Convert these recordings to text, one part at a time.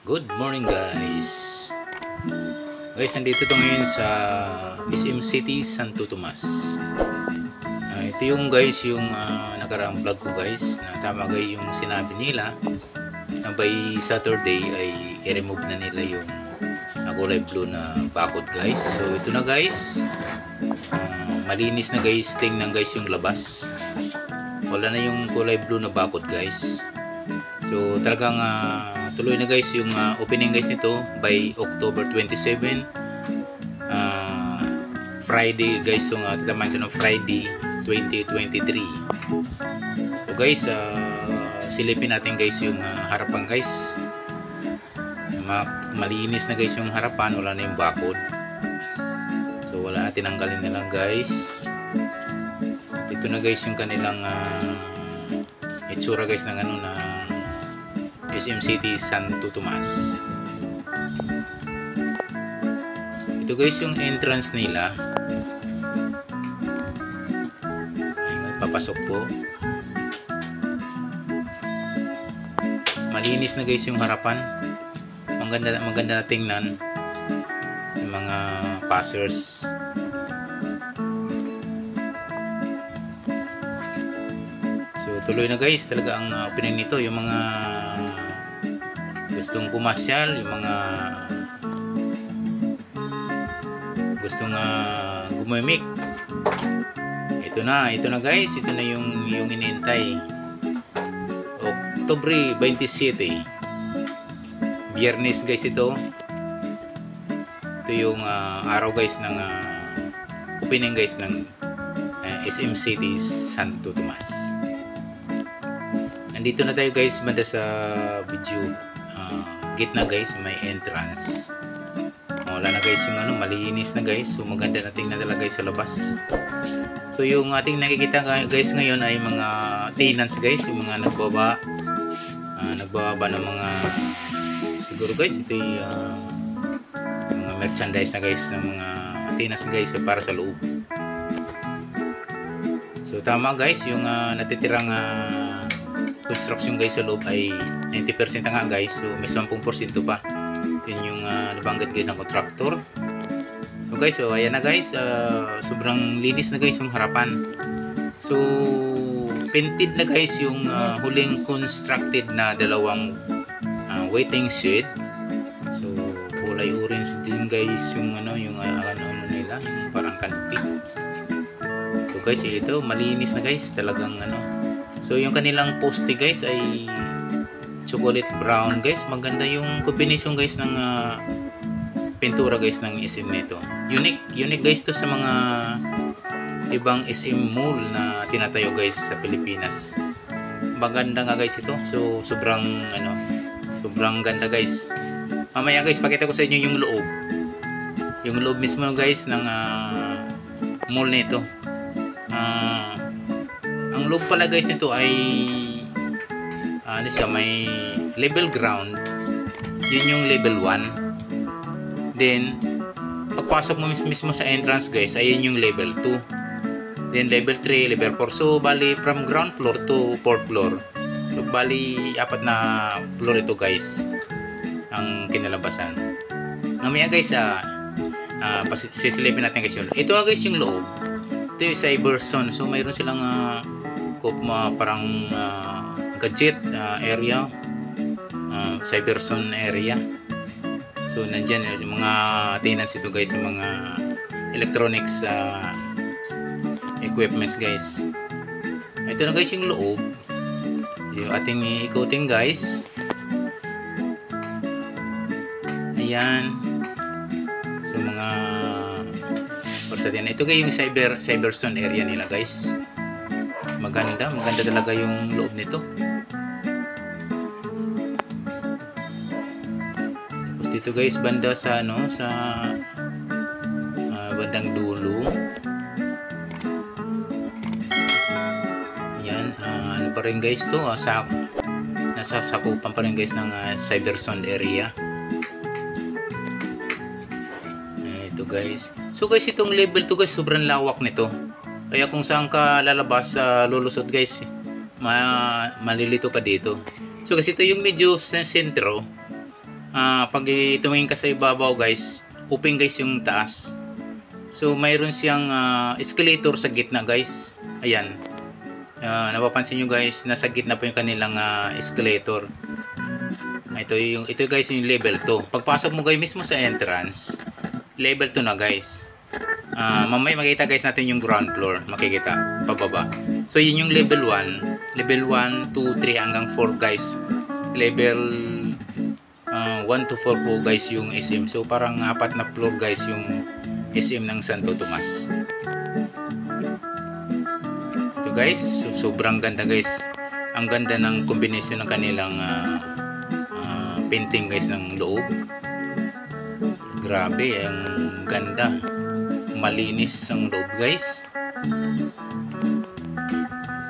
Good morning guys. Guys, nandito to ngayon sa SM City, Santo Tomas. Ito yung guys, yung nakaraang vlog ko guys, na tama guys yung sinabi nila na by Saturday ay i-remove na nila yung kulay blue na bakod guys. So ito na guys, malinis na guys, tingnan guys yung labas. Wala na yung kulay blue na bakod guys. So talagang tuloy na guys yung opening guys nito by October 27, Friday guys, itong tatamaan ito ng Friday 2023. So guys, silipin natin guys yung harapan guys. Malinis na guys yung harapan, wala na yung bakod. So wala na, tinanggalin na lang guys. At ito na guys yung kanilang itsura guys ng ano na SM City, Santo Tomas. Ito guys yung entrance nila. Ayun, papasok po. Malinis na guys yung harapan. Maganda na tingnan ng mga passers. So tuloy na guys talaga ang opening nito. Yung mga gustong pumasyal, yung mga gustong gumimik, ito na guys, ito na yung inintay. Oktubre 27, Biyernes guys ito yung araw guys ng opening guys ng SM City Santo Tomas. Nandito na tayo guys banda sa video gitna guys, may entrance. Wala na guys yung malinis na guys. So maganda na tingnan talaga guys sa labas. So yung ating nakikita guys ngayon ay mga tenants guys, yung mga nagbaba ng mga, siguro guys ito yung mga merchandise na guys ng mga tenants guys para sa loob. So tama guys, yung natitirang construction guys sa loob ay 90% na nga guys. So may 10% pa. Yun yung nabanggit guys ng contractor. So guys, so ayan na guys, sobrang linis na guys yung harapan. So painted na guys yung huling constructed na dalawang waiting shed. So kulay orange din guys yung yung nila, yung parang kanpi. So guys, ito malinis na guys, talagang So yung kanilang poste guys ay chocolate brown guys. Maganda yung combination guys ng pintura guys ng SM nito. Unique guys to sa mga ibang SM mall na tinatayo guys sa Pilipinas. Maganda nga guys ito. So sobrang ganda guys. Mamaya guys pakita ko sa inyo yung loob. Yung loob mismo guys ng mall nito. Ang loob pala guys nito ay may level ground. Yun yung level 1. Then pagpasok mo mismo sa entrance guys, ayun yung level 2. Then level 3, level 4. So bali from ground floor to 4th floor. So bali 4 na floor ito guys ang kinalabasan. Mamaya guys sisilipin natin guys yun. Ito guys yung loob. Ito yung cyber zone. So mayroon silang parang gadget area, cyber zone area. So nandyan yung mga tenants ito guys, yung mga electronics equipments guys. Ito na guys yung loob, yung ating ikutin guys. Ayan. So mga ito guys yung cyber zone area nila guys. Maganda talaga yung loob nito. Tapos dito guys banda sa bandang dulo. Yan, pa rin guys to, nasasakupan pa rin guys ng cyber zone area. Ito guys. So guys, itong level 2 guys, sobrang lawak nito. Kaya kung saan ka lalabas lulusot guys, malilito ka dito. So kasi ito yung medyo sa sentro. pag tumingin ka sa ibabaw guys, open guys yung taas. So mayroon siyang escalator sa gitna guys. Ayan. Napapansin nyo guys, nasa gitna po yung kanilang escalator. Ito guys yung level 2. Pagpasok mo guys mismo sa entrance, level 2 na guys. Mamaya makita guys natin yung ground floor. Makikita pababa. So yun yung level 1. Level 1, 2, 3 hanggang 4 guys. Level 1 to 4 po guys yung SM. So parang 4 na floor guys yung SM ng Santo Tomas. Ito guys, sobrang ganda guys. Ang ganda ng kombinasyon ng kanilang painting guys ng loob. Grabe, ang ganda. Malinis ang loob guys.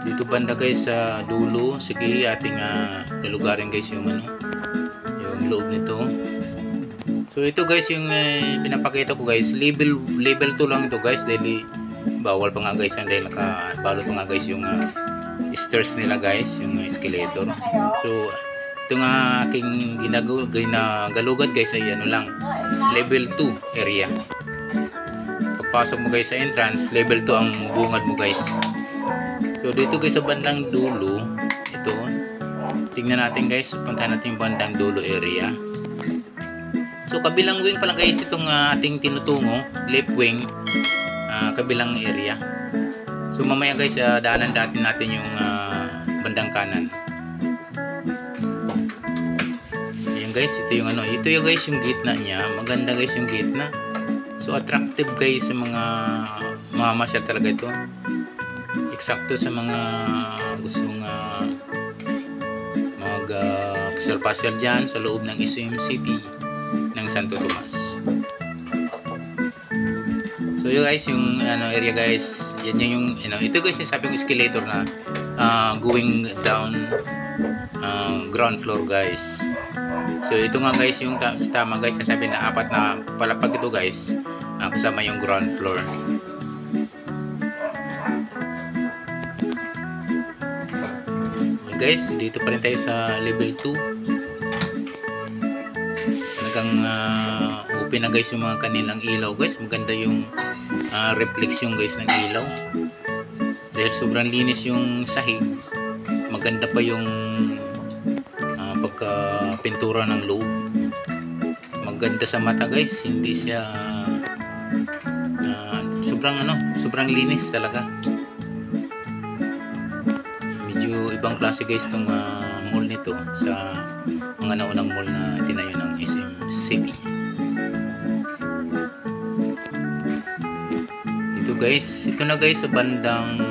Dito banda guys sa dulo. Sige, ating galugarin guys yung yung loob nito. So ito guys yung pinapakita ko guys, level 2 lang ito guys dahil bawal pa nga guys dahil nakabalot pa nga guys yung stairs nila guys, yung escalator. So ito nga aking ginagalugad guys ay lang, level 2 area. Pagpasok mo guys sa entrance, level 2 ang bungad mo guys. So dito guys sa bandang dulo, ito, tingnan natin guys, puntahan natin yung bandang dulo area. So kabilang wing pala guys itong ating tinutungo, left wing, kabilang area. So mamaya guys, daanan natin yung bandang kanan. Ayan guys, ito yung guys yung gitna niya. Maganda guys yung gitna. So attractive guys sa mga mamasyal talaga ito. Eksakto sa mga gustong pasyal-pasyal dyan sa loob ng SM City ng Santo Tomas. So yun guys, yung area guys, yan yung ito guys yung sabi yung escalator na going down ground floor guys. So ito nga guys yung tama guys, nasabi na 4 na palapag ito guys, kasama yung ground floor. Guys, dito pa rin tayo sa level 2. Talagang open na guys yung mga kanilang ilaw guys. Maganda yung reflection guys ng ilaw. Dahil sobrang linis yung sahig. Maganda pa yung pagka-pintura ng loob. Maganda sa mata guys. Hindi siya sobrang linis talaga. Ibang klase guys itong mall nito sa mga naunang mall na tinayo ng SM City. Ito na guys sa bandang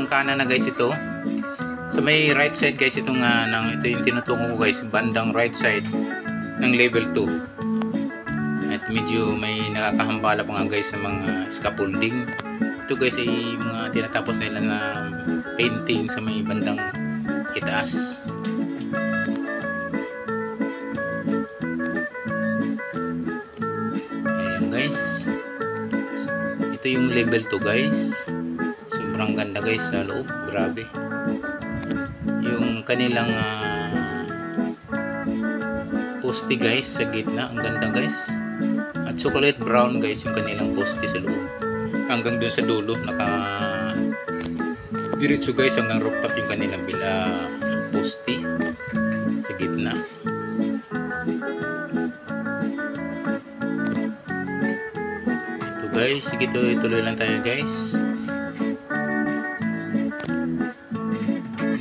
kanan na guys ito. Sa may right side guys ito yung tinutungo ko guys, bandang right side ng level 2. At medyo may nakakahambala pa nga guys sa mga scaffolding. Ito guys ay mga tinatapos nila na painting sa may bandang itaas. Ayan guys. Ito yung level 2 guys. Sobrang ganda guys sa loob. Grabe. Yung kanilang poste guys sa gitna. Ang ganda guys. At chocolate brown guys yung kanilang poste sa loob. Hanggang dun sa dulo diretso guys hanggang rooftop yung kanilang poste sa gitna. Ito guys, sige tuloy lang tayo guys.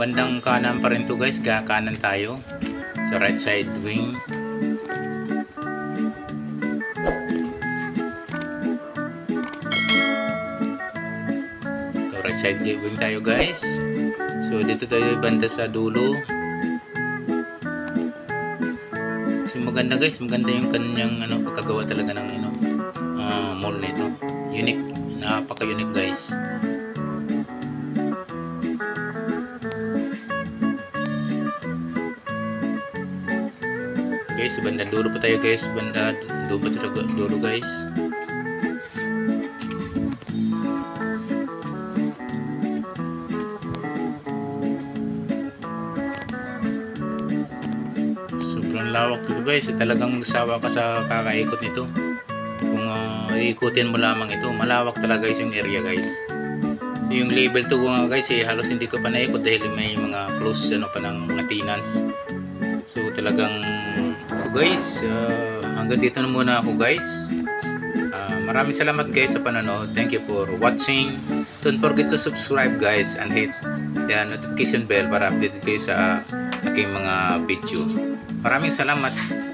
Bandang kanan pa rin to guys, kanan tayo sa right side wing. Side wing tayo guys. So dito tayo banda sa dulo. So maganda guys, maganda yung kanyang pagkagawa talaga ng mall nito. Unique, napaka-unique guys. Guys, banda dulo pa tayo guys, banda dulo pa tayo sa dulo guys. sobrang lawak dito guys. Talagang magsawa ka sa kakaikot nito. Kung iikutin mo lamang ito, malawak talaga guys yung area guys. So yung level 2 ko nga guys halos hindi ko pa naikot dahil may mga close pa ng mga tenants. So talagang guys, hanggang dito na muna ako guys. Maraming salamat guys sa panonood. Thank you for watching. Don't forget to subscribe guys and hit the notification bell para updated kayo sa aking mga video. Maraming salamat.